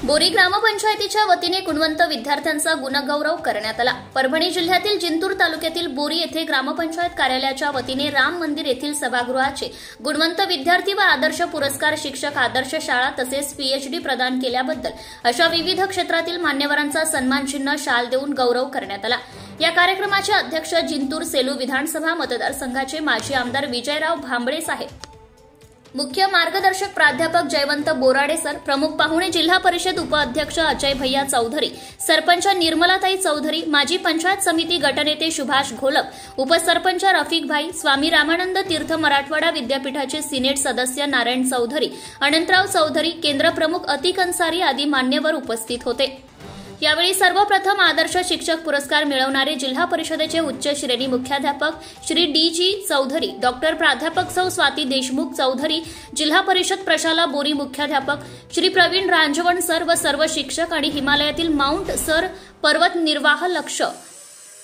बोरी ग्रामपंचायतीच्या वतीने गुणवंत विद्यार्थ्यांचा गुणगौरव करण्यात आला। परभणी जिल्ह्यातील जिंतूर तालुक्यातील बोरी येथे ग्रामपंचायत कार्यालयाच्या वतीने राम मंदिर येथील सभागृहाचे गुणवंत विद्यार्थी व आदर्श पुरस्कार शिक्षक आदर्श शाळा तसेच पीएचडी प्रदान केल्याबद्दल अशा विविध क्षेत्रातील मान्यवरांचा सन्मान चिन्ह शाल देऊन गौरव करण्यात आला। या कार्यक्रमाचे अध्यक्ष जिंतूर सेलू विधानसभा मतदारसंघाचे माजी आमदार विजयराव भांबळे साहेब, मुख्य मार्गदर्शक प्राध्यापक जयवंत बोराडे सर, प्रमुख पाहुणे जिल्हा परिषद उपाध्यक्ष अजय भैया चौधरी, सरपंच निर्मलाताई चौधरी, माजी पंचायत समिती गटनेते सुभाष घोलप, उपसरपंच रफिक भाई, स्वामी रामानंद तीर्थ मराठवाडा विद्यापीठाचे सिनेट सदस्य नारायण चौधरी, अनंतराव चौधरी, केंद्र प्रमुख अतिक अन्सारी आदी मान्यवर उपस्थित होते। यावेळी सर्वप्रथम आदर्श शिक्षक पुरस्कार मिळवणारे जिल्हा परिषदेचे उच्च श्रेणी मुख्याध्यापक श्री डी.जी. चौधरी, डॉक्टर प्राध्यापक सौ स्वाती देशमुख चौधरी, जिल्हा परिषद प्रशाला बोरी मुख्याध्यापक श्री प्रवीण रांजवण सर व सर्व शिक्षक आणि हिमालयातील माउंट सर पर्वत निर्वाह लक्ष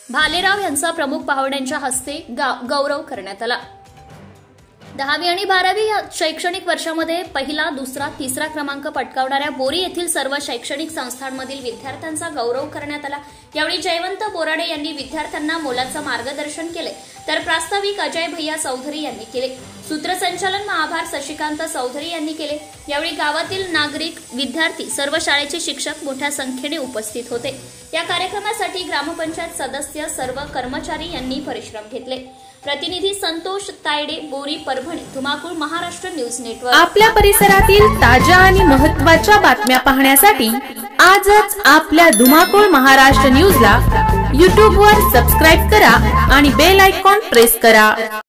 भालेराव यांचा प्रमुख पाहुण्यांच्या हस्ते गौरव करण्यात आला। 10वी आणि 12वी या शैक्षणिक वर्षामध्ये पहिला, दुसरा, तिसरा क्रमांक पटकावणाऱ्या बोरी येथील सर्व शैक्षणिक संस्थांमधील विद्यार्थ्यांचा गौरव करण्यात आला। यावेळी जयवंत बोराडे यांनी विद्यार्थ्यांना मोलाचं मार्गदर्शन केले, तर प्रास्ताविक अजय भैया चौधरी यांनी केले। सूत्रसंचालन व आभार शशिकांत चौधरी यांनी केले। यावेळी गावातील नागरिक, विद्यार्थी, सर्व शाळेचे शिक्षक मोठ्या संख्येने उपस्थित होते। या कार्यक्रमासाठी ग्रामपंचायत सदस्य, सर्व कर्मचारी यांनी परिश्रम घेतले। प्रतिनिधी संतोष तायडे, बोरी, परभणी, धुमाकूळ, महाराष्ट्र न्यूज नेटवर्क। आपल्या परिसरातील ताज्या आणि महत्त्वाच्या बातम्या पाहण्यासाठी आजच आपल्या धुमाकूळ महाराष्ट्र न्यूजला YouTube वर सबस्क्राइब करा आणि बेल आयकॉन प्रेस करा।